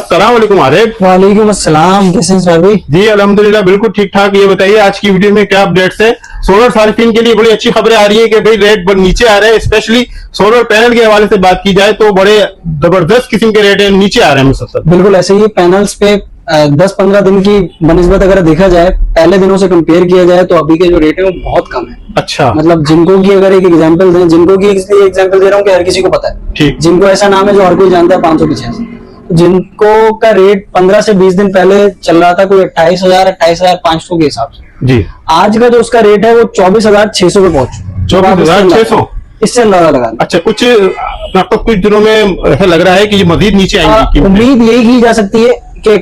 अस्सलाम वालेकुम आरिफ। वालेकुम अस्सलाम, कैसे हैं सर भाई? जी अल्हम्दुलिल्लाह बिल्कुल ठीक ठाक। ये बताइए आज की वीडियो में क्या अपडेट्स है? सोलर सार्फिंग के लिए बड़ी अच्छी खबरें आ रही है कि भाई रेट नीचे आ रहे हैं। स्पेशली सोलर पैनल के हवाले से बात की जाए तो बड़े जबरदस्त किस्म के रेट नीचे आ रहे हैं मुसलसल। बिल्कुल ऐसे ही पैनल्स पे 10-15 दिन की बनिस्बत अगर देखा जाए, पहले दिनों से कंपेयर किया जाए तो अभी के जो रेट है वो बहुत कम है। अच्छा, मतलब जिनको की अगर एक एग्जांपल दें, जिनको की इसलिए एग्जांपल दे रहा हूँ कि हर किसी को पता है, ठीक। जिनको ऐसा नाम है जो हर कोई जानता है, 585। जिनको का रेट 15 से 20 दिन पहले चल रहा था कोई 28,500 के हिसाब से, जी आज का जो उसका रेट है वो 24,600 पे पहुंच चुका है। 24,600 इससे अंदाजा लगा। अच्छा, आपको कुछ दिनों में ऐसा लग रहा है कि ये मजीद नीचे आएंगी? उम्मीद यही की जा सकती है कि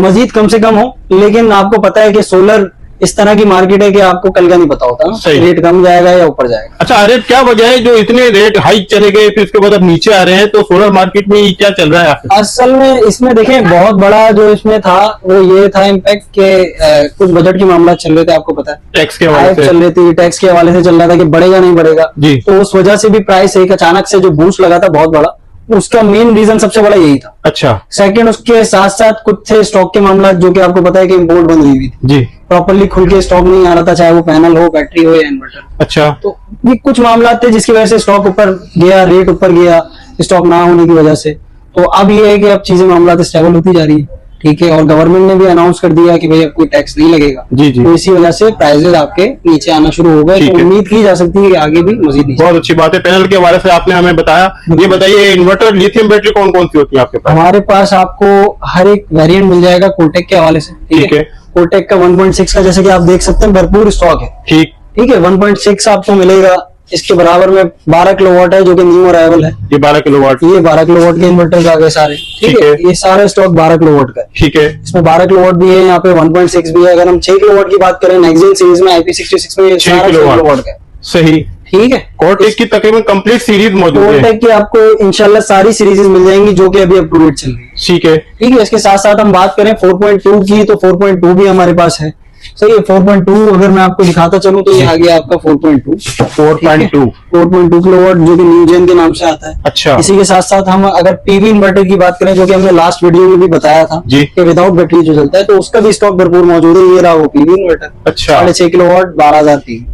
मजीद कम से कम हो, लेकिन आपको पता है कि सोलर इस तरह की मार्केट है कि आपको कल का नहीं पता होता रेट कम जाएगा या ऊपर जाएगा। अच्छा रेट क्या वजह है जो इतने रेट हाइक चले गए फिर उसके बाद अब नीचे आ रहे हैं? तो सोलर मार्केट में क्या चल रहा है? असल में इसमें देखें, बहुत बड़ा जो इसमें था वो ये था इम्पैक्ट के कुछ बजट के मामला चल रहे थे, आपको पता है, टैक्स के हवाले से चल रही थी, टैक्स के हवाले से चल रहा था कि बढ़ेगा नहीं बढ़ेगा, तो उस वजह से भी प्राइस एक अचानक से जो बूस्ट लगा था बहुत बड़ा, उसका मेन रीजन सबसे बड़ा यही था। अच्छा, सेकंड उसके साथ साथ कुछ थे स्टॉक के मामला, जो कि आपको पता है कि इम्पोर्ट बंद हुई थी जी, प्रॉपर्ली खुल के स्टॉक नहीं आ रहा था, चाहे वो पैनल हो, बैटरी हो या इन्वर्टर। अच्छा, तो ये कुछ मामला थे जिसकी वजह से स्टॉक ऊपर गया, रेट ऊपर गया स्टॉक ना होने की वजह से। तो अब ये है कि अब चीजें मामला स्टेबल होती जा रही है, ठीक है, और गवर्नमेंट ने भी अनाउंस कर दिया कि भाई अब कोई टैक्स नहीं लगेगा। जी जी। तो इसी वजह से प्राइसेस आपके नीचे आना शुरू हो गए, तो उम्मीद की जा सकती है कि आगे भी मजीद नीचे। बहुत अच्छी बात है। पैनल के हवाले से आपने हमें बताया। ये बताइए इन्वर्टर लिथियम बैटरी कौन कौन सी होती है आपके पास? हमारे पास आपको हर एक वेरिएंट मिल जाएगा कोटेक के हवाले से, ठीक है। कोटेक का 1.6 का जैसे कि आप देख सकते हैं भरपूर स्टॉक है, ठीक है। 1.6 आपको मिलेगा, इसके बराबर में 12 किलोवाट है जो कि न्यू अराइवल है। ये 12 किलोवाट, ये 12 किलोवाट के इन्वर्टर आ गए सारे, ठीक है। ये सारा स्टॉक 12 किलोवाट का है, ठीक है। इसमें 12 किलोवाट भी है, यहाँ पे 1.6 भी है। अगर हम 6 किलोवाट की बात करें, नेक्सन सीरीज में IP66 में 6 किलोवाट का है, सही, ठीक है। कोटेक की तकरीबन कंप्लीट सीरीज मौजूद है। कोटेक की आपको इंशाल्लाह सारी सीरीज मिल जाएंगी जो कि अभी अप टू डेट चल रही है, ठीक है, ठीक है। इसके साथ साथ हम बात करें 4.2 की, तो 4.2 भी हमारे पास है, सही है। 4.2 अगर मैं आपको दिखाता चलूं तो ये आ गया आपका 4.2 किलोवाट जो कि न्यू जेन के नाम से आता है। अच्छा, इसी के साथ साथ हम अगर पीवी इन्वर्टर की बात करें, जो कि हमने लास्ट वीडियो में भी बताया था कि विदाउट बैटरी जो चलता है, तो उसका भी स्टॉक भरपूर मौजूद है। ये रहा वो पीवी इन्वर्टर, अच्छा, 6.5 किलोवाट 12,003,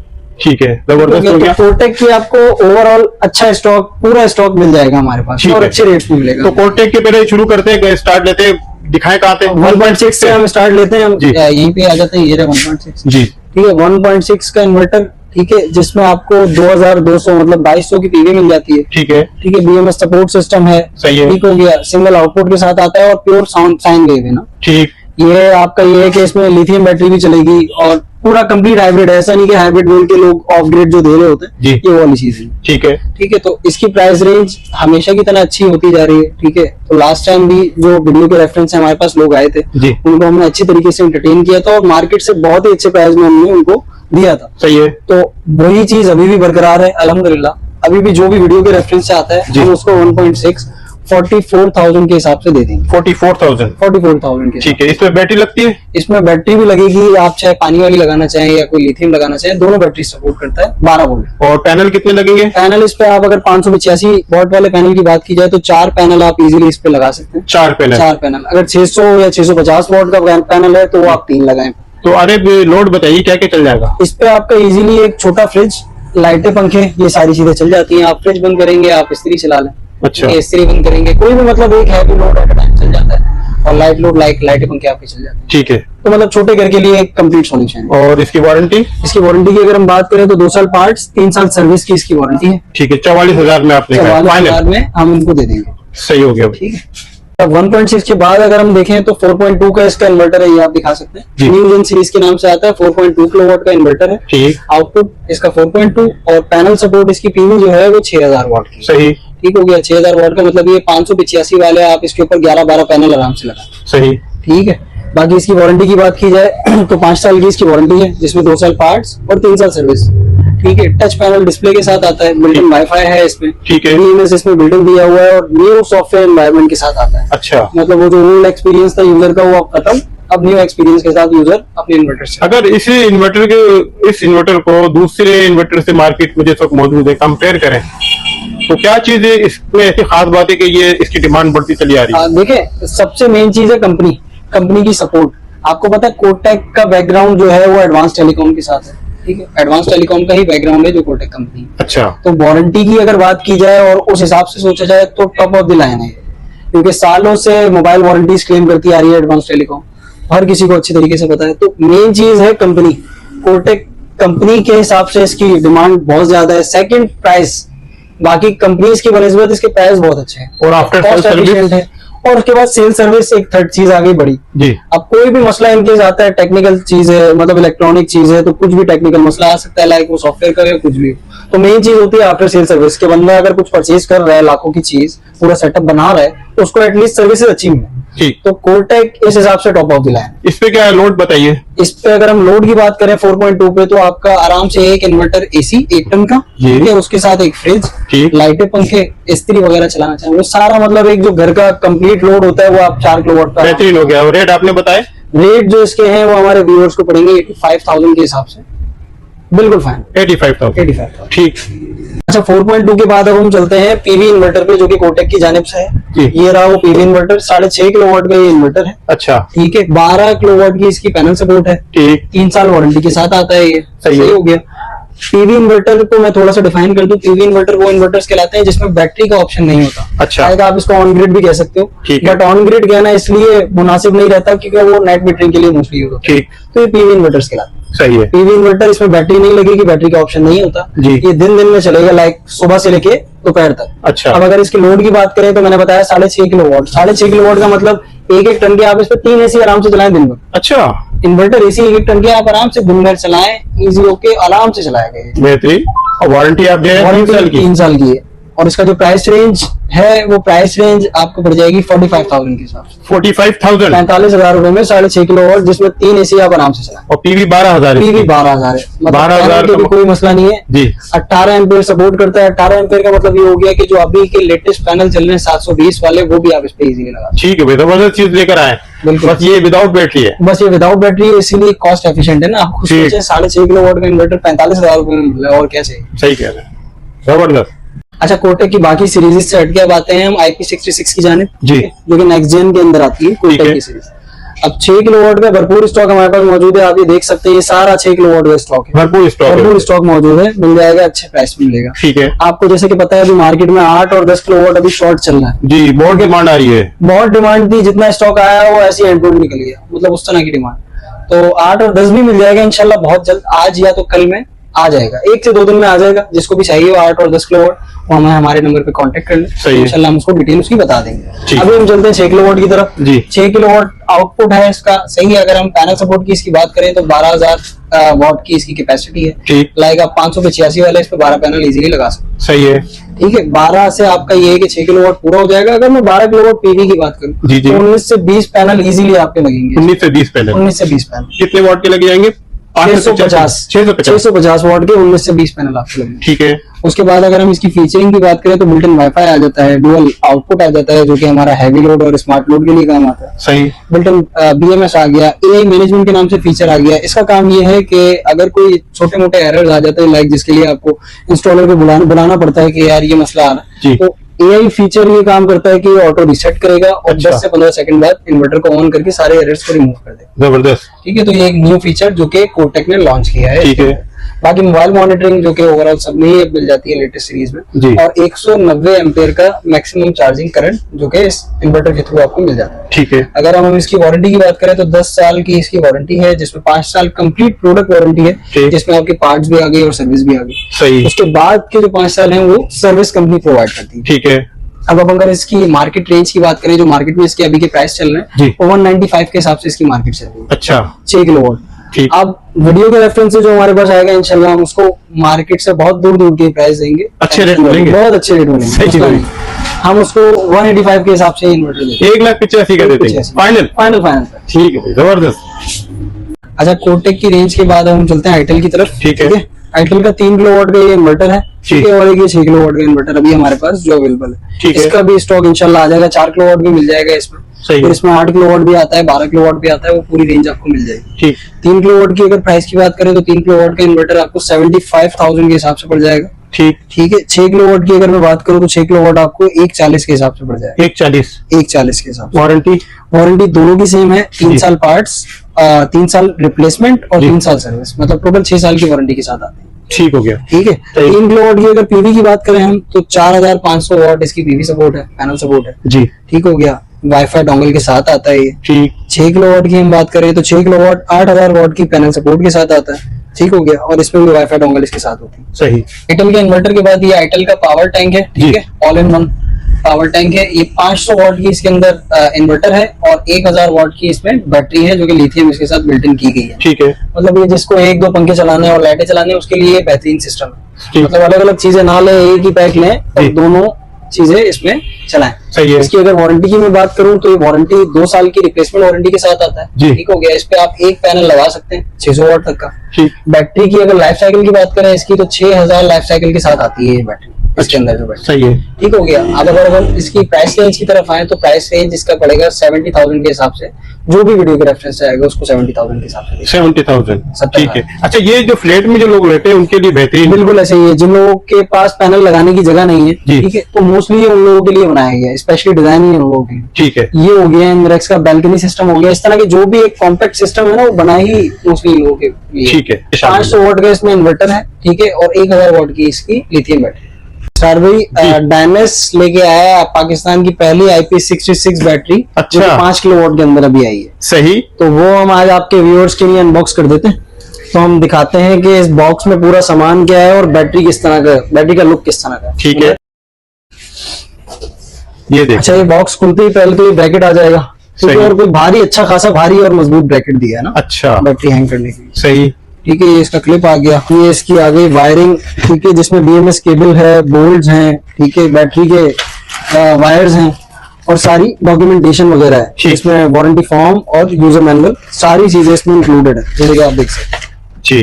ठीक है, जबरदस्त। कोटेक की आपको ओवरऑल अच्छा स्टॉक, पूरा स्टॉक मिल जाएगा हमारे पास और अच्छे रेट्स में मिलेगा। तो कोटेक के पहले शुरू करते हैं, स्टार्ट लेते हैं, दिखाएं कहाँ पे? 1.6 से हम स्टार्ट लेते हैं, हम यहीं पे आ जाते हैं। ये रहा 1.6 जी, ठीक है। 1.6 का इन्वर्टर, ठीक है, जिसमें आपको 2200 मतलब 2200 की पीवी मिल जाती है, ठीक है, ठीक है। BMS सपोर्ट सिस्टम है, सही है, ठीक हो गया। सिंगल आउटपुट के साथ आता है और प्योर साउंड साइन वेव है ना, ठीक। ये आपका ये है कि इसमें लिथियम बैटरी भी चलेगी और पूरा कंप्लीट हाइब्रिड है, ऐसा नहीं कि हाइब्रिड बोल के लोग ऑफ ग्रिड जो दे रहे होते हैं, ये वाली चीज है, ठीक है, ठीक है। तो इसकी प्राइस रेंज हमेशा की तरह अच्छी होती जा रही है, ठीक है। तो लास्ट टाइम भी जो वीडियो के रेफरेंस से हमारे पास लोग आए थे, उनको हमने अच्छी तरीके से एंटरटेन किया था और मार्केट से बहुत ही अच्छे प्राइस में हमने उनको दिया था, सही है। तो वही चीज अभी भी बरकरार है अल्हम्दुलिल्लाह। अभी भी जो भी वीडियो के रेफरेंस से आता है हम उसको 1.6 44,000 के हिसाब से दे देंगे। 44,000 के, ठीक है। इसमें बैटरी लगती है? इसमें बैटरी भी लगेगी, आप चाहे पानी वाली लगाना चाहें या कोई लिथियम लगाना चाहें, दोनों बैटरी सपोर्ट करता है। 12 वोल्ट। और पैनल कितने लगेंगे? पैनल इस पे आप अगर 585 वॉट वाले पैनल की बात की जाए तो 4 पैनल आप इजीली इस पे लगा सकते हैं। 4 पैनल। अगर 600 या 650 वॉट का पैनल है तो वो आप 3 लगाएं। तो अरे लोड बताइए क्या क्या चल जाएगा इस पे? आपका इजीली एक छोटा फ्रिज, लाइटें, पंखे, ये सारी चीजें चल जाती हैं। आप फ्रिज बंद करेंगे, आप इस्त्री चला लें, अच्छा, इस्त्री बंद करेंगे, कोई भी मतलब एक हैवी लोड एट टाइम चल जाता है और लाइट लोड लाइटें पंखे आपके चल जाते हैं, ठीक है। तो मतलब छोटे घर के लिए एक कंप्लीट सॉल्यूशन है। और इसकी वारंटी? इसकी वारंटी की अगर हम बात करें तो 2 साल पार्ट्स, 3 साल सर्विस की इसकी वारंटी है, ठीक है। 44,000 में आपने 44,000 में हम इनको दे देंगे, सही हो गया, ठीक है। 1.6 के बाद अगर हम देखें तो 4.2 का इसका इन्वर्टर है, ये आप दिखा सकते हैं। न्यू जेन सीरीज के नाम से आता है, 4.2 किलोवाट का इन्वर्टर है, ठीक। आउटपुट इसका 4.2 और पैनल सपोर्ट इसकी पीवी जो है वो 6000 वाट की, सही, ठीक हो गया। 6000 वाट का मतलब ये 585 वाले आप इसके ऊपर 11-12 पैनल आराम से लगा, सही, ठीक है। बाकी इसकी वारंटी की बात की जाए तो 5 साल की इसकी वारंटी है, जिसमें 2 साल पार्ट्स और 3 साल सर्विस, ठीक है। टच पैनल डिस्प्ले के साथ आता है, बिल्ट-इन वाईफाई है इसमें, ठीक है। BMS इसमें बिल्ट-इन दिया हुआ है और न्यू सॉफ्टवेयर एनवायरनमेंट के साथ आता है। अच्छा, मतलब वो जो ओल्ड एक्सपीरियंस था यूजर का वो खत्म, अब न्यू एक्सपीरियंस के साथ यूजर अपने इन्वर्टर से। अगर इस इन्वर्टर को दूसरे इन्वर्टर से मार्केट में जो मौजूद है कंपेयर करें तो क्या चीज है इसमें ऐसी खास बात है कि ये इसकी डिमांड बढ़ती चली आ रही है? देखिए, सबसे मेन चीज है कंपनी की सपोर्ट। आपको पता है कोटक का बैकग्राउंड जो है वो एडवांस टेलीकॉम के साथ है, ठीक है। एडवांस टेलीकॉम का ही बैकग्राउंड है जो कोटक कंपनी। अच्छा। तो वारंटी की अगर बात की जाए और उस हिसाब से सोचा जाए तो टॉप ऑफ द लाइन है, क्योंकि सालों से मोबाइल वारंटीज क्लेम करती आ रही है एडवांस टेलीकॉम, हर किसी को अच्छी तरीके से पता है। तो मेन चीज है कंपनी, कोटक कंपनी के हिसाब से इसकी डिमांड बहुत ज्यादा है। सेकंड, प्राइस, बाकी कंपनीज की बनस्बत इसके प्राइस बहुत अच्छे हैं और आफ्टर सेल सर्विस है। और उसके बाद सेल सर्विस एक थर्ड चीज आ गई बड़ी जी। अब कोई भी मसला इनकेस आता है, टेक्निकल चीज है, मतलब इलेक्ट्रॉनिक चीज है, तो कुछ भी टेक्निकल मसला आ सकता है, लाइक वो सॉफ्टवेयर का या कुछ भी। तो मेन चीज होती है आफ्टर सेल सर्विस के बंदा अगर कुछ परचेज कर रहा है, लाखों की चीज पूरा सेटअप बना रहा है, तो उसको एटलीस्ट सर्विसेज अच्छी मिले। ठीक। तो कोटक इस हिसाब से टॉप ऑफ द लाइन। इस पे क्या है लोड बताइए? इस पे अगर हम लोड की बात करें 4.2 पे, तो आपका आराम से एक इन्वर्टर एसी 1 टन का, ठीक है, उसके साथ एक फ्रिज, लाइटें, पंखे, इस्त्री वगैरह चलाना चाहें, वो सारा मतलब एक जो घर का कंप्लीट लोड होता है वो आप 4 किलोवाट का। बेहतरीन हो गया। और रेट आपने बताए? रेट जो इसके हैं वो हमारे व्यूअर्स को पड़ेंगे 85,000 के हिसाब से, बिल्कुल फाइन। 85,000 ठीक। अच्छा, 4.2 के बाद अब हम चलते हैं पीवी इन्वर्टर पे, जो कि कोटक की जानिब से है। ये रहा वो पीवी इन्वर्टर, 6.5 किलोवाट का ये इन्वर्टर है। अच्छा, ठीक है। 12 किलोवाट की इसकी पैनल सपोर्ट है, ठीक। 3 साल वारंटी के साथ आता है ये, सही हो गया। पीवी इन्वर्टर को मैं थोड़ा सा डिफाइन कर दूं। पीवी इन्वर्टर वो इन्वर्टर्स कहलाते हैं जिसमें बैटरी का ऑप्शन नहीं होता। अच्छा। आप इसको ऑन ग्रिड भी कह सकते हो, बट ऑन ग्रिड कहना इसलिए मुनासिब नहीं रहता क्योंकि वो नेट मीटरिंग के लिए मोस्टली यूज होता है। तो ये पीवी इन्वर्टर्स कहलाते हैं। सही है। पीवी इन्वर्टर, इसमें बैटरी नहीं लगेगी, बैटरी का ऑप्शन नहीं होता जी। ये दिन में चलेगा, लाइक सुबह से लेके दोपहर तक। अच्छा। अब अगर इसकी लोड की बात करें तो मैंने बताया 6.5 किलोवाट। 6.5 किलोवाट का मतलब 1-1 टन के आप इस पे 3 एसी आराम से चलाएं दिन भर। अच्छा। इन्वर्टर एसी 1-1 टन के आप आराम से दिन भर चलाएं, इजी होके आराम से चलाएगा। बेहतरीन। और वारंटी आप दे रहे हैं 3 साल की है। और इसका जो प्राइस रेंज है वो प्राइस रेंज आपको पड़ जाएगी 45,000 के हिसाब से। 45,000, 45,000 रुपए में 6.5 किलोवाट, जिसमें 3 एसी आप आराम से चलाएं। और पीवी 12,000, पीवी 12,000 है, 12,000 का कोई मसला नहीं है जी। 18 एम्पियर सपोर्ट करता है। 18 एम्पियर का मतलब ये हो गया कि जो अभी के लेटेस्ट पैनल चल रहे हैं 720 वाले, वो भी आप इस पे इजीली लगा। ठीक है, जबरदस्त चीज लेकर आए। बिल्कुल। बस ये विदाउट बैटरी है, बस ये विदाउट बैटरी है, इसीलिए कॉस्ट एफिशिएंट है ना। आप खुद सोचें 6.5 किलोवाट का इन्वर्टर 45,000 रुपए में मिल रहा है, और क्या चाहिए। सही कह रहे हैं, जबरदस्त। अच्छा, कोटक की बाकी सीरीज से हट के अब आते हैं हम IP66 की जानिब जी, जो कि नेक्स्ट जेन के अंदर आती है कोटक की सीरीज। अब 6 किलोवाट का भरपूर स्टॉक हमारे पास मौजूद है। आप ये देख सकते हैं, ये सारा 6 किलोवाट का स्टॉक है, भरपूर स्टॉक मौजूद है, मिल जाएगा, अच्छे प्राइस में मिलेगा। ठीक है। आपको जैसे कि पता है अभी मार्केट में 8 और 10 किलोवाट अभी शॉर्ट चल रहा है जी, बहुत डिमांड आ रही है। बहुत डिमांड थी, जितना स्टॉक आया वो ऐसी एंड निकल गया, मतलब उस तरह की डिमांड। तो 8 और 10 भी मिल जाएगा इंशाल्लाह बहुत जल्द, आज या तो कल में आ जाएगा, 1 से 2 दिन में आ जाएगा। जिसको भी चाहिए वो 8 और 10 किलोवाट, वो हमें हमारे नंबर पे कांटेक्ट कर ले, इंशाल्लाह हम उसको डिटेल उसकी बता देंगे। अभी हम चलते हैं 6 किलोवाट की तरफ जी। 6 किलोवाट आउटपुट है इसका, सही है। अगर हम पैनल सपोर्ट की इसकी बात करें तो 12,000 वाट की इसकी कैपेसिटी है। लाइक आप 585 वाले इस पे 12 पैनल इजीली लगा सकते। सही है, ठीक है। 12 से आपका ये है कि 6 किलोवाट पूरा हो जाएगा। अगर मैं 12 किलोवाट पीवी की बात करूं तो 19 से 20 पैनल इजीली आपके लगेंगे। 19 से 20 पैनल कितने वाट के लग जाएंगे? 650 वाट के 19 से 20 पैनल आपके लगेंगे। ठीक है। उसके बाद अगर हम इसकी फीचरिंग की बात करें तो बिल्ट इन वाईफाई आ जाता है, डुअल आउटपुट आ जाता है, जो कि हमारा हैवी लोड और स्मार्ट लोड के लिए काम आता है। सही। बिल्ट इन BMS आ गया, AI मैनेजमेंट के नाम से फीचर आ गया। इसका काम ये है कि अगर कोई छोटे मोटे एरर्स आ जाते हैं, लाइक जिसके लिए आपको इंस्टॉलर को बुलाना पड़ता है कि यार ये मसला आ रहा है, तो AI फीचर ये काम करता है कि ऑटो रिसेट करेगा और 10 से 15 सेकंड बाद इन्वर्टर को ऑन करके सारे एरर्स को रिमूव कर देगा। जबरदस्त। ठीक है, तो ये एक न्यू फीचर जो कि कोटक ने लॉन्च किया है। ठीक है। बाकी मोबाइल मॉनिटरिंग जो कि ओवरऑल सब में ही मिल जाती है लेटेस्ट सीरीज में जी। और 190 एम्पियर का मैक्सिमम चार्जिंग करंट जो कि इस इन्वर्टर के थ्रू आपको मिल जाता है। ठीक है। अगर हम इसकी वारंटी की बात करें तो 10 साल की इसकी वारंटी है, जिसमें 5 साल कंप्लीट प्रोडक्ट वारंटी है, जिसमें आपके पार्ट्स भी आ गए और सर्विस भी आ गई। सही। उसके बाद के जो 5 साल है वो सर्विस कंपनी प्रोवाइड करती है। ठीक है। अब अगर इसकी मार्केट रेंज की बात करें, जो मार्केट में इसके अभी के प्राइस चल रहे हैं 195 के हिसाब से इसकी मार्केट चल रही है। अच्छा। 6 किलोवाट। अब वीडियो के रेफरेंस से जो हमारे पास आएगा इंशाल्लाह हम उसको मार्केट से बहुत दूर दूर के प्राइस देंगे, अच्छे रेट मिलेंगे, बहुत अच्छे रेट मिलेंगे। हम उसको 185 के हिसाब से इन्वर्टर देते हैं, 1,85,000 का देते हैं फाइनल। ठीक है, जबरदस्त। अच्छा, कोटक की रेंज के बाद हम चलते हैं आईटेल की तरफ। ठीक है। आईटेल का 3 किलोवाट का ये इन्वर्टर है, ठीक है, और ये 6 किलोवाट का इन्वर्टर अभी हमारे पास जो अवेलेबल है। इसका भी स्टॉक इंशाल्लाह आ जाएगा, 4 किलोवाट भी मिल जाएगा इसमें। फिर इसमें 8 किलोवाट भी आता है, 12 किलोवाट भी आता है, वो पूरी रेंज आपको मिल जाएगी। ठीक। 3 किलोवाट की अगर प्राइस की बात करें तो 3 किलोवाट का इन्वर्टर आपको 75,000 के हिसाब से पड़ जाएगा। ठीक है। 6 किलोवाट की अगर मैं बात करूँ तो 6 किलोवाट आपको 140 के हिसाब से पड़ जाएगा। 140 के हिसाब से। वारंटी दोनों की सेम है, 3 साल पार्ट्स, 3 साल रिप्लेसमेंट और 3 साल सर्विस, मतलब टोटल 6 साल की वारंटी के साथ आती है। ठीक हो गया। ठीक है। 3 किलोवाट की अगर पीवी की बात करें हम तो 4500 वाट इसकी पीवी सपोर्ट है, पैनल सपोर्ट है जी। ठीक हो गया। वाईफाई डोंगल के साथ आता है ये। ठीक। 6 किलोवाट की हम बात करें तो 6 किलोवाट 8000 वाट की पैनल सपोर्ट के साथ आता है। ठीक हो गया। और इसमें भी वाईफाई डोंगल इसके साथ होती है। सही। एयरटेल के इन्वर्टर के बाद ये एयरटेल का पावर टैंक है। ठीक है। All in one power tank है ये। 500 वाट की इसके अंदर इन्वर्टर है और 1000 वाट की इसमें बैटरी है जो कि लिथियम इसके साथ बिल्ट इन की गई है। ठीक है। मतलब ये जिसको 1-2 पंखे चलाने और लाइटें चलाने उसके लिए बेहतरीन सिस्टम है। मतलब अलग अलग चीजें ना ले, एक ही पैक लें और दोनों चीजें इसमें चलाएं। सही है। इसकी अगर वारंटी की मैं बात करूं तो ये वारंटी 2 साल की रिप्लेसमेंट वारंटी के साथ आता है। ठीक हो गया। इस पे आप एक पैनल लगा सकते हैं 600 वाट तक का। बैटरी की अगर लाइफ साइकिल की बात करें इसकी तो 6000 लाइफ साइकिल के साथ आती है ये बैटरी इसके अंदर जो बैटरी। सही है। ठीक हो गया। अब अगर हम इसकी प्राइस रेंज की तरफ आए तो प्राइस रेंज इसका पड़ेगा 70,000 के हिसाब से, जो भी वीडियो के रेफरेंस आएगा उसको 70,000 के हिसाब से। 70,000 ठीक है। अच्छा, ये जो फ्लैट में जो लोग रहते हैं उनके लिए बेहतरीन। बिल्कुल ऐसे ही है। जिन लोगों के पास पैनल लगाने की जगह नहीं है ठीक है तो मोस्टली उन लोगों के लिए बनाया गया है, स्पेशली डिजाइन ही उन लोगों के लिए। ठीक है। ये हो गया इंद्रेक्स का बैल्कनी सिस्टम हो गया। इस तरह के जो भी एक कॉम्पैक्ट सिस्टम है ना वो बनाए ही मोस्टली लोगों के लिए। ठीक है। 500 वाट का इसमें इन्वर्टर है। ठीक है। और 1000 वाट की इसकी लिथियम बैटरी। सर भाई डायनेस लेके आया है पाकिस्तान की पहली IP66 बैटरी। अच्छा। 5 किलोवाट के अंदर अभी आई है। सही। तो वो हम आज आपके व्यूअर्स के लिए अनबॉक्स कर देते हैं। तो हम दिखाते हैं कि इस बॉक्स में पूरा सामान क्या है और बैटरी किस तरह का, बैटरी का लुक किस तरह का। ठीक है। ये देखो। अच्छा, ये बॉक्स खुलते ही पहले तो ये ब्रैकेट आ जाएगा। और कोई भारी, अच्छा खासा भारी और मजबूत ब्रैकेट दिया है ना। अच्छा। बैटरी हैंग करने की। सही। ठीक है। ये इसका क्लिप आ गया। ये इसकी आ गई वायरिंग। ठीक है। जिसमें BMS केबल है, बोल्ट्स हैं। ठीक है। बैटरी के वायर्स हैं और सारी डॉक्यूमेंटेशन वगैरह है। इसमें वारंटी फॉर्म और यूजर मैनुअल सारी चीजें इसमें इंक्लूडेड है, जैसे कि आप देख सकते हैं जी।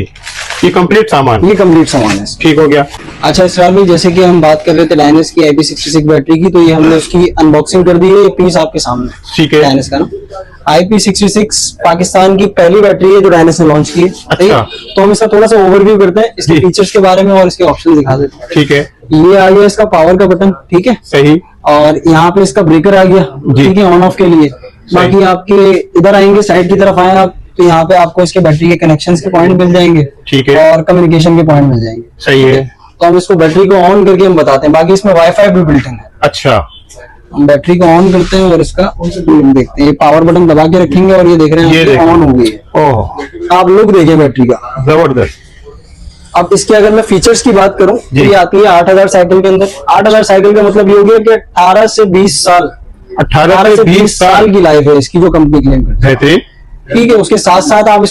ये कंप्लीट सामान है। ठीक हो गया। अच्छा इसरार भाई, जैसे कि हम बात कर रहे थे डायनेस की IP66 बैटरी की, तो ये हमने उसकी अनबॉक्सिंग कर दी है। ये पीस आपके सामने। ठीक है। डायनेस का ना IP66 पाकिस्तान की पहली बैटरी है जो डायनेस ने लॉन्च की है। अच्छा। तो हम इसका थोड़ा सा ओवरव्यू करते हैं, इसके फीचर्स के बारे में और इसके ऑप्शन दिखा देते हैं। ठीक है। ये आ गया इसका पावर का बटन। ठीक है। सही। और यहाँ पे इसका ब्रेकर आ गया। ठीक है, ऑन ऑफ के लिए। बाकी आपके इधर आएंगे, साइड की तरफ आए आप तो यहाँ पे आपको इसके बैटरी के कनेक्शंस के पॉइंट मिल जाएंगे। ठीक है। और कम्युनिकेशन के पॉइंट मिल जाएंगे। सही है। तो हम इसको बैटरी को ऑन करके हम बताते हैं। बाकी इसमें वाईफाई भी बिल्ट इन है। अच्छा। हम बैटरी को ऑन करते हैं और इसका देखते हैं। ये पावर बटन दबा के रखेंगे और ये देख रहे हैं ये ऑन हो गई है। ओह, आप लुक देखिए बैटरी का, जबरदस्त। अब इसके अगर मैं फीचर्स की बात करूं तो ये आती है 8000 साइकिल के अंदर। 8000 साइकिल का मतलब ये हो गया कि 18 से 20 साल 18 से 20 साल की लाइफ है इसकी, जो कंपनी क्लेम करती है। ठीक है। उसके साथ साथ आप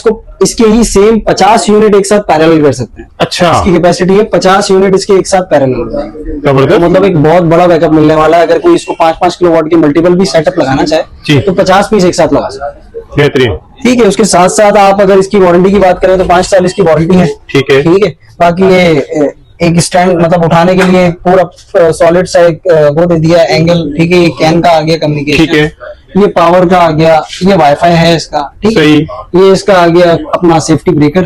इसके ही सेम 50 यूनिट एक साथ पैरेलल कर सकते हैं। अच्छा। इसकी कैपेसिटी है 50 यूनिट इसके एक साथ पैरेलल। तो मतलब एक बहुत बड़ा बैकअप मिलने वाला है। अगर कोई इसको 5-5 किलोवाट की मल्टीपल भी सेटअप लगाना चाहे तो 50 पीस एक साथ लगा सकते हैं। बेहतरीन। ठीक है। उसके साथ साथ आप अगर इसकी वारंटी की बात करें तो 5 साल इसकी वारंटी है। ठीक है। ठीक है। बाकी ये एक स्टैंड मतलब उठाने के लिए पूरा सॉलिड सा एक वो दे दिया एंगल। ठीक है। ये कैन का आ गया कम्युनिकेशन। ठीक है। ये पावर का आ गया। ये वाईफाई है इसका। ठीक है। ये इसका आ गया अपना सेफ्टी ब्रेकर।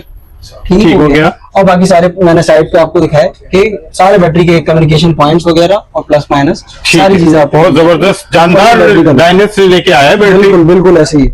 ठीक हो गया। और बाकी सारे मैंने साइड पे आपको दिखाया कि सारे बैटरी के कम्युनिकेशन पॉइंट्स वगैरह और प्लस माइनस सारी चीजें आपको बहुत जबरदस्त जानदार डायनेस से लेके आया है। बिल्कुल बिल्कुल ऐसे ही।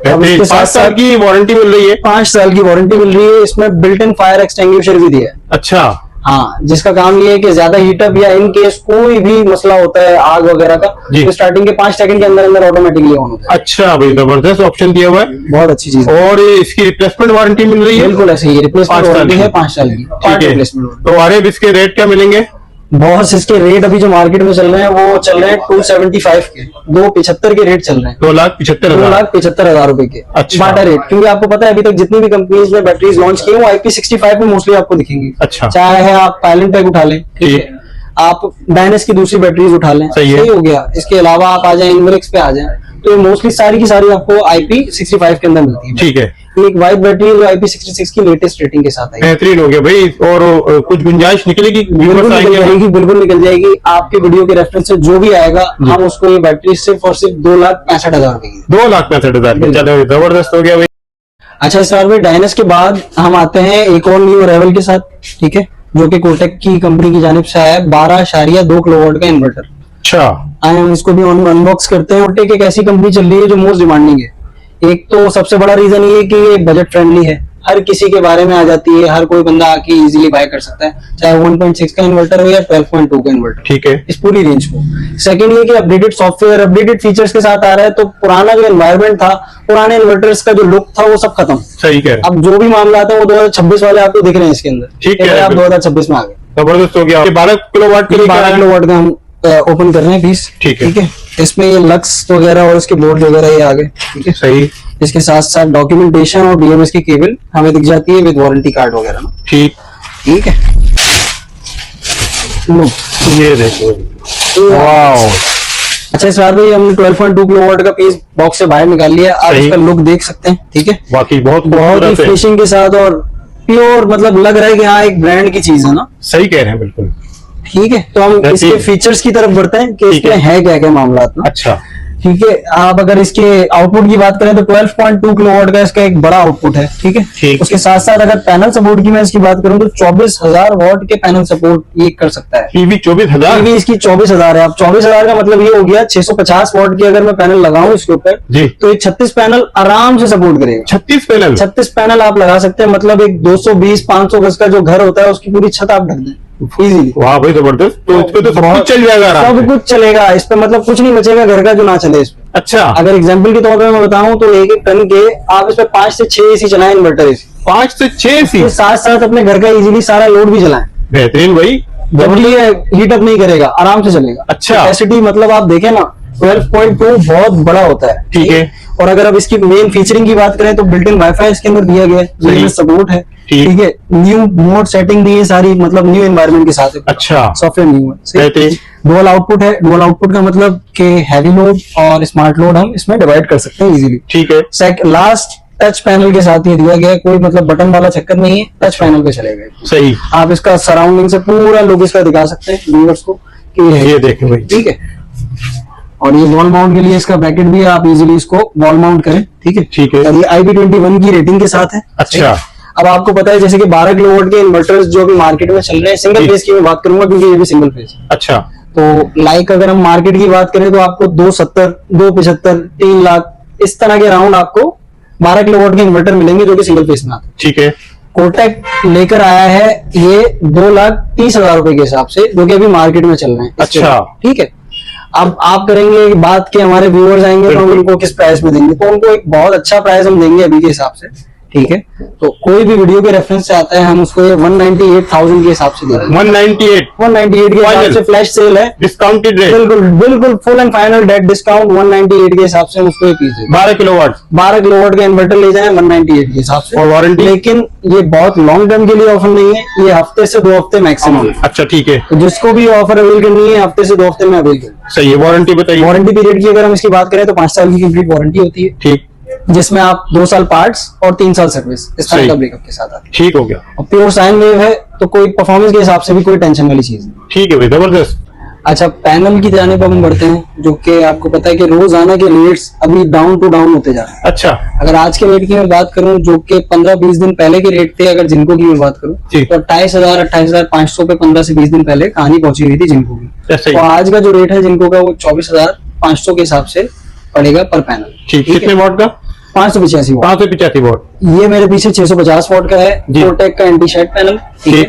अब इसके 5 साल की वारंटी मिल रही है। 5 साल की वारंटी मिल रही है। इसमें बिल्ट इन फायर एक्सटिंग्विशर भी दिया है। अच्छा। हाँ, जिसका काम ये है कि ज्यादा हीटअप या इन केस कोई भी मसला होता है आग वगैरह का तो स्टार्टिंग के 5 सेकंड के अंदर अंदर ऑटोमेटिकली ऑन होता है। अच्छा भाई, जबरदस्त ऑप्शन दिया हुआ है, बहुत अच्छी चीज है। और इसकी रिप्लेसमेंट वारंटी मिल रही है। बिल्कुल ऐसे ही रिप्लेसमेंट वारंटी है 5 साल की। ठीक है। तो आर इसके रेट क्या मिलेंगे? बहुत इसके रेट अभी जो मार्केट में चल रहे हैं वो चल रहे हैं 275 के, 275 के रेट चल रहे हैं। 2,75,000 रुपए के। अच्छा। बाटा रेट, क्योंकि आपको पता है अभी तक जितनी भी कंपनीज ने बैटरीज लॉन्च की वो IP65 में मोस्टली आपको दिखेंगी। अच्छा। चाहे आप पायलट पैक उठा लें, ठीक है, आप डायनेस की दूसरी बैटरीज उठा लें, सही हो गया। इसके अलावा आप आ जाए इनवरेक्स पे आ जाए तो मोस्टली सारी की सारी आपको IP65 के अंदर मिलती है। ठीक है। एक वाइट बैटरी जो IP66 की लेटेस्ट रेटिंग के साथ है। बेहतरीन हो गया भाई। और कुछ गुंजाइश निकलेगी? बिल्कुल निकल जाएगी। आपके वीडियो के रेफरेंस से जो भी आएगा हम उसको ये बैटरी सिर्फ और सिर्फ 2,65,000 रुपए की। 2,65,000। चलो जबरदस्त हो गया भाई। अच्छा, इस बार में डायनेस के बाद हम आते हैं एक और न्यू अराइवल के साथ। ठीक है। जो कि कोटेक की कंपनी की जानिब से आया है, 12.2 किलोवाट का इन्वर्टर। अच्छा, आए हम इसको भी अनबॉक्स करते हैं। कोटेक एक ऐसी कंपनी चल रही है जो मोस्ट डिमांडिंग है। एक तो सबसे बड़ा रीजन ये है कि ये बजट फ्रेंडली है, हर किसी के बारे में आ जाती है, हर कोई बंदा आके इजीली बाय कर सकता है, चाहे 1.6 का इन्वर्टर हो या 12.2 का इन्वर्टर। ठीक है, इस पूरी रेंज को। सेकंड ये कि अपडेटेड सॉफ्टवेयर, अपडेटेड फीचर्स के साथ आ रहा है, तो पुराना जो एनवायरनमेंट था, पुराने इन्वर्टर्स का जो लुक था, वो सब खत्म। सही कह रहे हैं। अब जो भी मामला आता है वो 2026 वाले आपको दिख रहे हैं इसके अंदर। ठीक है, आप 2026 में आ गए, जबरदस्त हो गया। 12 किलोवाट के लिए 12 किलोवाट का हम ओपन कर रहे हैं पीस। ठीक है। ठीक है, इसमें ये लक्स वगैरह और इसके बोर्ड वगैरह ये आ गए। ठीक है, सही। इसके साथ साथ डॉक्यूमेंटेशन और BMS की केबल हमें दिख जाती है विद वारंटी कार्ड वगैरह ना। ठीक ठीक है, लो ये देखो, वाओ। अच्छा, इस बार भी हमने 12.2 किलोवाट का पीस बॉक्स से बाहर निकाल लिया। आप सही। इसका लुक देख सकते हैं। ठीक है, बाकी बहुत बहुत ही खूबसूरत है। फिनिशिंग के साथ और प्योर, मतलब लग रहा है कि हाँ एक ब्रांड की चीज है ना। सही कह रहे हैं, बिल्कुल। ठीक है, तो हम ठीक। इसके फीचर्स की तरफ बढ़ते हैं कि ठीक इसमें है क्या क्या मामला ना। अच्छा, ठीक है, आप अगर इसके आउटपुट की बात करें तो 12.2 किलोवाट का इसका एक बड़ा आउटपुट है। ठीक है, ठीक। उसके साथ साथ अगर पैनल सपोर्ट की मैं इसकी बात करूं तो 24,000 वॉट के पैनल सपोर्ट ये कर सकता है। PV 24,000। PV इसकी 24,000 है। अब 24,000 का मतलब ये हो गया 650 वॉट की अगर मैं पैनल लगाऊं इसके ऊपर जी, तो ये 36 पैनल आराम से सपोर्ट करेगा। 36 पैनल। 36 पैनल आप लगा सकते हैं, मतलब एक 220-500 गज का जो घर होता है उसकी पूरी छत आप ढक दें इजीली। वाह भाई, जबरदस्त। तो इस पे तो सब कुछ चल जाएगा आराम सब से। कुछ चलेगा इस पे, मतलब कुछ नहीं बचेगा घर का जो ना चले इस पे। अच्छा, अगर एग्जांपल के तौर पे मैं बताऊं तो एक टन के आप इसमें 5 से 6 AC चलाएं, इन्वर्टर AC 5 से 6 सी। के साथ साथ अपने घर का इजीली सारा लोड भी चलाएं। बेहतरीन भाई। जब ये हीट अप नहीं करेगा, आराम से चलेगा। अच्छा। कैपेसिटी मतलब आप देखें ना 12.2 बहुत बड़ा होता है। ठीक है। और अगर अब इसकी मेन फीचरिंग की बात करें तो बिल्ट इन वाईफाई इसके अंदर दिया गया है, सही। सपोर्ट है। ठीक। ठीक है, न्यू मोड सेटिंग दी है सारी, मतलब न्यू एनवायरनमेंट के साथ है। अच्छा, सॉफ्टवेयर न्यू है। बेहतरीन। डुअल आउटपुट है। डुअल आउटपुट का मतलब कि हैवी लोड और स्मार्ट लोड हम इसमें डिवाइड कर सकते हैं इजीली। ठीक है। लास्ट टच पैनल के साथ ये दिया गया है, कोई मतलब बटन वाला चक्कर नहीं है, टच पैनल पे चलेगा। सही। आप इसका सराउंडिंग से पूरा लुक इसका दिखा सकते हैं व्यूअर्स को कि ये है। ये देखें भाई। ठीक है, और ये वॉल माउंट के लिए इसका ब्रैकेट भी है, आप इजीली इसको वॉल माउंट करें। ठीक है, ठीक है। और ये IP21 की रेटिंग के साथ है। अच्छा। अब आपको पता है जैसे कि 12 किलोवाट के इन्वर्टर्स जो भी मार्केट में चल रहे हैं, सिंगल जी। फेज की मैं बात करूंगा क्योंकि ये भी सिंगल फेज। अच्छा, तो लाइक अगर हम मार्केट की बात करें तो आपको 270, 275, 3 लाख इस तरह के राउंड आपको 12 किलोवाट के इन्वर्टर मिलेंगे जो कि सिंगल फेज में आते हैं। ठीक है। कोटेक लेकर आया है ये 2,30,000 रुपए के हिसाब से, जो कि अभी मार्केट में चल रहे हैं। अच्छा। ठीक है, अब आप करेंगे बात कि हमारे व्यूअर्स आएंगे तो हम बिल्कुल। उनको किस प्राइस में देंगे, तो उनको एक बहुत अच्छा प्राइस हम देंगे अभी के हिसाब से। ठीक है, तो कोई भी वीडियो के रेफरेंस से आता है हम उसको ये 198,000 के हिसाब से दे रहे हैं। 198 198 के हिसाब Final। से फ्लैश सेल है। Discounted rate. बिल्कुल बिल्कुल full and final date discount 198 के हिसाब से हम उसको ये पीस देंगे। 12 किलोवाट 12 किलोवाट का इन्वर्टर ले जाए 198 के हिसाब से। और वारंटी। लेकिन ये बहुत लॉन्ग टर्म के लिए ऑफर नहीं है, ये हफ्ते से 2 हफ्ते मैक्सिमम। अच्छा, ठीक है। तो जिसको भी ऑफर अवेल करनी है हफ्ते से 2 हफ्ते में अवेल करें। सही है। वारंटी बताइए। वारंटी पीरियड की अगर हम इसकी बात करें तो 5 साल की कंप्लीट वारंटी होती है, ठीक। जिसमें आप 2 साल पार्ट्स और 3 साल सर्विस इस तरह सही। का ब्रेकअप के साथ आती है। ठीक हो गया। और प्योर साइन वेव है तो कोई परफॉर्मेंस के हिसाब से भी कोई टेंशन वाली चीज नहीं। ठीक है भाई, जबरदस्त। अच्छा, पैनल की जाने पर हम बढ़ते हैं, जो कि आपको पता है कि रोजाना के रेट्स अभी डाउन टू डाउन होते जा रहे हैं। अच्छा, अगर आज के रेट की मैं बात करूं जो कि 15-20 दिन पहले के रेट थे, अगर जिनको की मैं बात करूं जी। तो 28,000-28,500 पे 15 से 20 दिन पहले कहानी पहुंची हुई थी जिनको की। ऐसे तो ही। आज का जो रेट है जिनको का वो 24,500 के हिसाब से पड़ेगा पर पैनल। ठीक। कितने वॉट का? 585 वाट। 585 वॉट। ये मेरे पीछे 650 वाट का है, जी। कोटेक का एंटी शेड पैनल। ठीक है,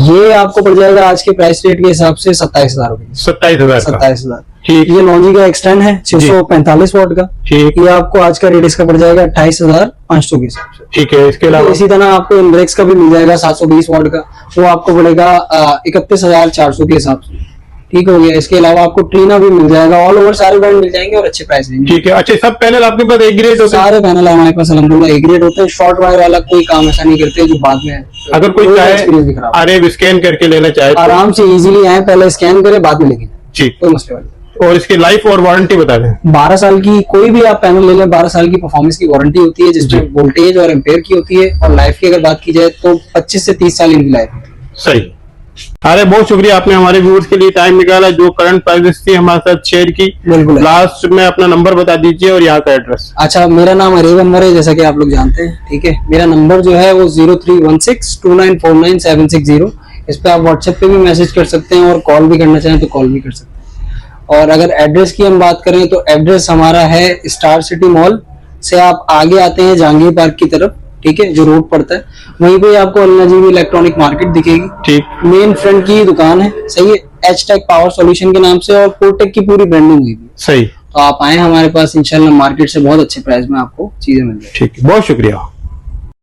ये आपको पड़ जाएगा आज के प्राइस रेट के हिसाब से 27,000 रुपए। 27,000 का। 27,000। ठीक। ये लॉन्जी का एक्सटेंड है 645 वाट का। ठीक। ये आपको आज का रेट इसका पड़ जाएगा 28,500 के हिसाब से। ठीक है। इसके अलावा इसी तरह आपको इनब्रेक्स का भी मिल जाएगा 720 वाट का, वो आपको पड़ेगा 31,400 के हिसाब से। ठीक हो गया। इसके अलावा आपको ट्रीना भी मिल जाएगा, ऑल ओवर सारे ब्रांड मिल जाएंगे और अच्छे प्राइस देंगे। ठीक है। अच्छा, सब पैनल आपके पास एक ग्रेड होते हैं? सारे पैनल हमारे पास अलहमदुलिल्लाह एक ग्रेड होते हैं। शॉर्ट वायर वाला कोई काम ऐसा नहीं करते जो बाद में अगर कोई चाहे एक्सपीरियंस भी खराब। अरे स्कैन करके लेना चाहे तो? आराम से इजीली आए, पहले स्कैन करें बाद में लेके जाएं, ठीक। कोई मसले वाली। और इसकी लाइफ और वारंटी बता दें। 12 साल की कोई भी आप पैनल ले लें, 12 साल की परफॉर्मेंस की वारंटी होती है, जिसमें वोल्टेज और एम्पेयर की होती है। और लाइफ की अगर बात की जाए तो 25 से 30 साल इनकी लाइफ होती है। सही। अरे बहुत शुक्रिया, आपने हमारे व्यूअर्स के लिए टाइम निकाला, जो करंट प्राइसेस थी हमारे साथ शेयर की। बिल्कुल। लास्ट में अपना नंबर बता दीजिए और यहाँ का एड्रेस। अच्छा, मेरा नाम अरेब अनवर है, जैसा कि आप लोग जानते हैं। ठीक है, मेरा नंबर जो है वो 03162949 760। इस पे आप व्हाट्सएप पे भी मैसेज कर सकते हैं और कॉल भी करना चाहें तो कॉल भी कर सकते हैं। और अगर एड्रेस की हम बात करें तो एड्रेस हमारा है स्टार सिटी मॉल से आप आगे आते हैं जहांगीर पार्क की तरफ, ठीक है, जो रोड पड़ता है वहीं पे आपको अल नजीब इलेक्ट्रॉनिक मार्केट दिखेगी। ठीक, मेन फ्रंट की दुकान है, सही है, एच-टेक पावर सॉल्यूशन के नाम से और कोटेक की पूरी ब्रांडिंग हुई है। सही। तो आप आए हमारे पास, इंशाल्लाह मार्केट से बहुत अच्छे प्राइस में आपको चीजें मिल जाएगी। ठीक, बहुत शुक्रिया।